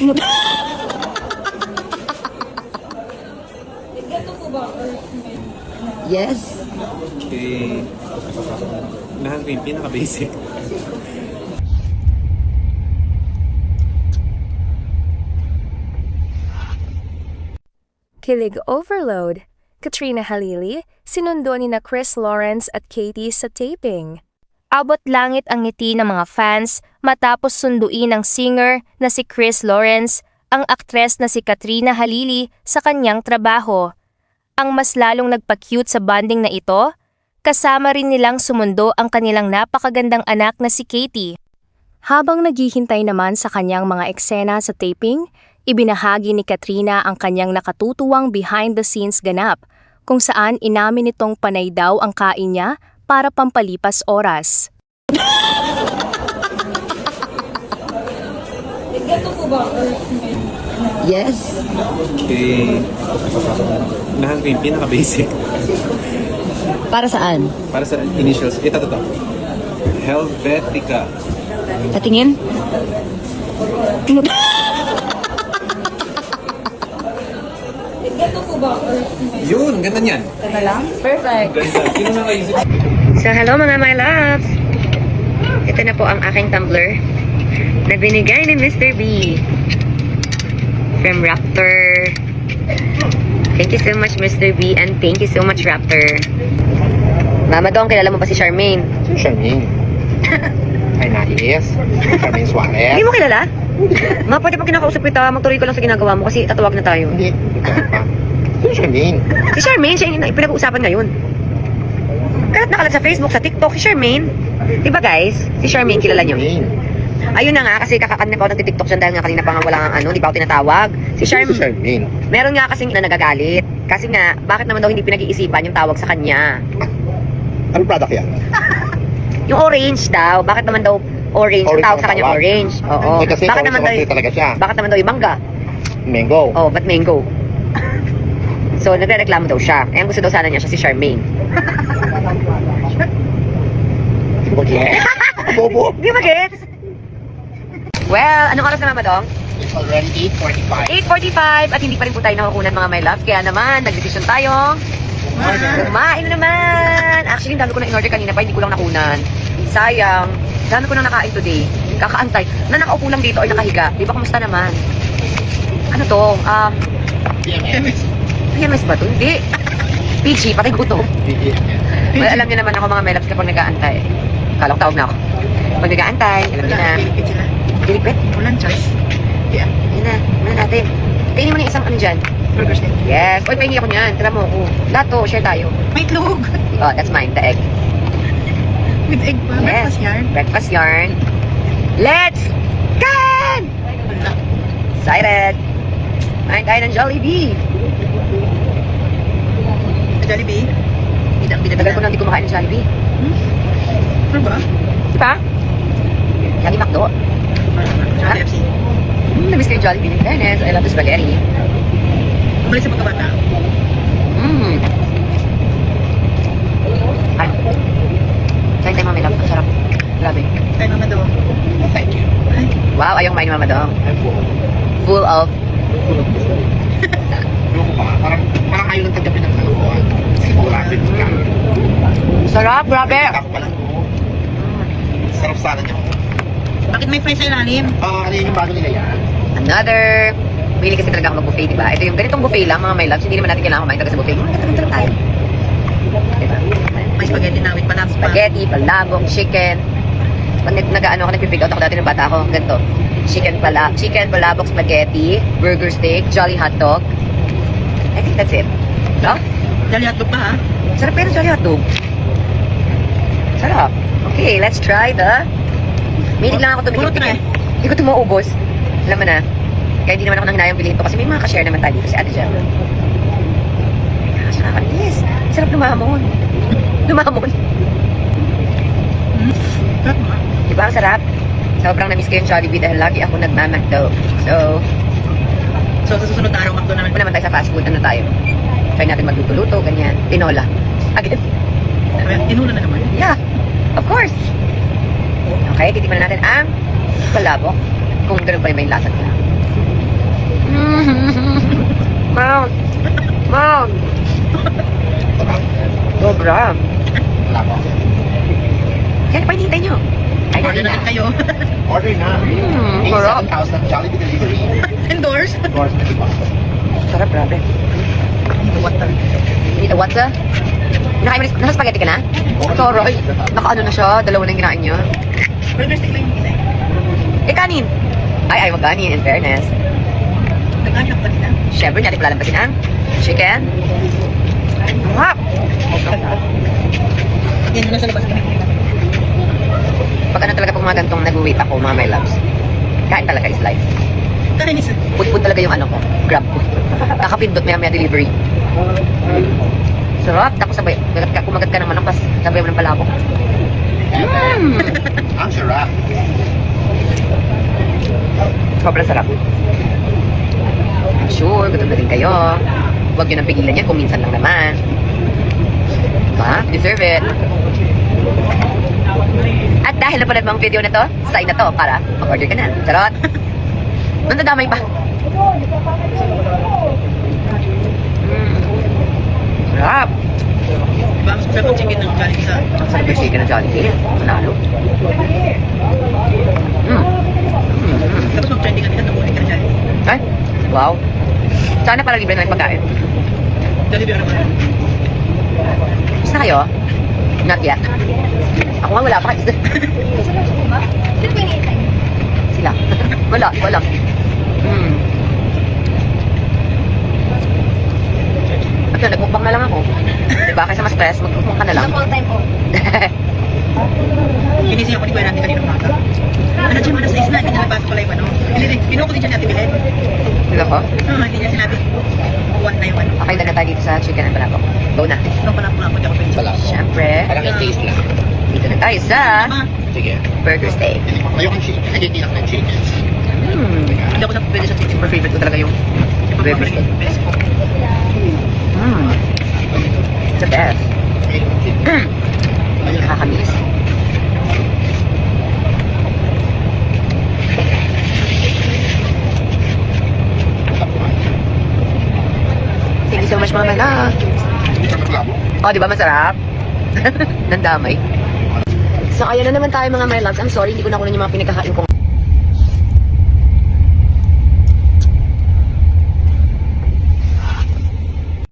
Yes. Okay. Unahan ko yung pinaka-basic. Kilig overload. Katrina Halili, sinundo ni na Chris Lawrence at Katie sa taping. Abot langit ang ngiti ng mga fans matapos sunduin ng singer na si Chris Lawrence ang aktres na si Katrina Halili sa kanyang trabaho. Ang mas lalong nagpa-cute sa bonding na ito, kasama rin nilang sumundo ang kanilang napakagandang anak na si Katie. Habang naghihintay naman sa kanyang mga eksena sa taping, ibinahagi ni Katrina ang kanyang nakatutuwang behind-the-scenes ganap, kung saan inamin nitong panay daw ang kain niya para pampalipas oras. Yes. Okay. Unahan ko yung pinaka-basic. Para saan? Para sa initials. Ito. Helvetica. Patingin? Yun, ganda niyan. Ganda lang? Perfect. Ganda. Sino na kayo? So hello mga my loves! Ito na po ang aking tumbler na binigay ni Mr. B from Raptor. Thank you so much Mr. B and thank you so much Raptor. Mama Dong, kilala mo ba si Charmaine? Si Charmaine. Ay, nais. Charmaine Suarez. Hindi mo kilala? Ma, pwede pa kinakausap kita, magtuloy ko lang sa ginagawa mo kasi tatawag na tayo. Hindi. Si Charmaine. Si Charmaine, siya yung pinag-uusapan ngayon. Kahit nakalat sa Facebook, sa TikTok, si Charmaine. Diba guys? Si Charmaine, kilala nyo? Ayun na nga, kasi kakakanin ako ng TikTok siya dahil nga kanina pa nga wala ang di ba ako tinatawag. Si Charmaine. Meron nga kasing na nagagalit. Kasi nga, bakit naman daw hindi pinag-iisipan yung tawag sa kanya? Anong product yan? Yung orange daw, bakit naman daw orange, ang tawag sa kanya orange? Oo. Eh, kasi Bakit naman daw, talaga siya. bakit naman daw yung mangga? Mango. Oh, ba't mango? So, nagre-reklamo daw siya. Eh, ang gusto daw sana niya siya si Charmaine. Okay. Bobo. Di ba gets? Well, anong oras na Mama Dong? It's already 8:45. 8:45 at hindi pa rin po tayo nakakunan mga my love. Kaya naman, nagdesisyon tayong kumain na naman. Actually, dami ko na in-order kanina pa, hindi ko lang nakunan. Sayang. Dami ko na nakain today. Kakaantay. Na nakaupo lang dito or nakahiga. Di ba, kumusta naman? Ano to? PMS ba to? Hindi. PG, patay gutom. Well, alam niyo naman ako mga my loves kapag nag-aantay. Kala ko tawag na ako. Pag nag-aantay, alam niyo na. Diligpit? Walang choice. Yun na. Muna natin. Kainin mo na isang ano dyan. Burger steak. Yes. Uy, pahingi ako niyan. Tira mo ako. Lahat to, share tayo. May itlog. Oh, that's mine. The egg. With egg pa. Yes. Breakfast yarn. Breakfast yarn. Let's go! Wala. Excited. Kain tayo ng Jollibee. Jollibee. Tagal ko na hindi kumakain ng Jollibee. Ano ba? Di ba? Jollibee McDo. KFC. Namiss ko yung Jollibee. In fairness, I love the spaghetti. Umalis sa pagkabata. Ay. Kain tayo mami love. Ang sarap. Grabe. Tayo Mama Dong. Thank you. Ay. Wow, ayong main Mama Dong. I'm full. Full of Loko pa. Parang ayaw lang tagapin ng kalokohan. Kasi grabe ka. sarap, grabe. Sarap pala. Sarap sana niya. Bakit may fries sa ilalim? Ano yung bago nila yan? Another. Bili kasi talaga ako mag-buffet, diba? Ito yung ganitong buffet lang, mga my loves. Hindi naman natin kailangan kumain talaga sa buffet. Magkakaroon tayo. Diba? May spaghetti na with palabok pa. Spaghetti, palabok, chicken. Pag nag-ano ako, nag-pick out ako dati ng bata ako. Ganito. Chicken, palabok, spaghetti, burger steak, jolly hotdog. I think that's it. No? Jolly hotdog pa ha? Sarap pero jolly hotdog. Sarap. Okay, let's try the... Minig lang ako Puro tumikip. try. Hindi ko ito maubos. Alam mo na. Kaya hindi naman ako nang hinayang bilhin to kasi may mga ka-share naman tayo dito si Ate Jem. Gosh, nakakainis. Sarap lumamon. Lumamon. Sarap mo. Diba ang sarap? Sobrang na-miss ko yung Jollibee dahil lagi ako nagmamakdo. So, So sa susunod na araw, makdo naman. naman tayo sa fast food. Ano tayo? Try natin magluto-luto, ganyan. Tinola. Again. Tinula na naman. Yeah. Of course. Okay, titikman na natin ang palabok. Kung ganun pa rin ba yung lasa nila. Sobra. Wala po. Yan, pa hinihintay nyo. Ay, Order na na. din kayo. Order na. Sarap. 7,000 Jollibee delivery. Endorse. Doors na diba? Sarap, grabe. What the? What the? Nasa spaghetti ka na? Toroy. Naka-ano na siya, dalawa na yung kinain niya. Burger stick lang yung kita eh. Kanin. Ay, wag kanin, in fairness. Nagkakit ako kanina. Siyempre, natin palalampasin ang chicken. Wow! Yan na sa labas kami. Pag ano talaga pag mga gantong nag-wait ako, mga my loves. Kain talaga is life. Kainis. Put talaga yung ano ko, grab ko. Kakapindot maya delivery. Sarap, tapos sabay, kumagat ka ng manok, tapos sabay mo ng palabok. Ang sarap. Sobrang sarap. Sure, gutom na rin kayo. Huwag nyo nang pigilan yan kung minsan lang naman. Diba? Deserve it. At dahil napanood mo ang video na to, sign na to para mag-order ka na. Charot! Nandadamay pa. Sarap! Diba, mas masarap ang chicken ng Jollibee sa... Ang sarap yung chicken ng Jollibee. Manalo. Tapos mag-trending ka nila, nabuhay ka na Jollibee. Ay, wow. Sana pala libre na yung pagkain. Jollibee ano ba? Basta kayo? Not yet. Ako nga wala pa kayo. Sila. Wala. At yun, nagmukbang na lang ako. Diba? Kaysa ma-stress, magmukbang ka na lang. Ginising ako ni Kuya natin kanina umaga. Ano dyan, alas 6 na, hindi na napasok pala yung ano. Kinuha ko din siya natin bilhin. Sila ko? Hindi niya sinabi. 1 na yung ano. Okay, na tayo dito sa chicken and palabok. Go na. Ito pala ako di ako pwede. Salamat. Siyempre, Parang i-taste lang. dito na tayo sa Tama. Sige. burger steak. Ayoko ng chicken. Hindi lang ng chicken. Hindi ako pwede sa chicken. Super favorite ko talaga yung burger steak. Best ko. The best. Nakakamiss. Thank you so much, Mama na. Hindi ka maglabo. Oh, di ba masarap? Nandamay. So, ayan na naman tayo mga my loves. I'm sorry, hindi ko nakunan yung mga pinagkakain kong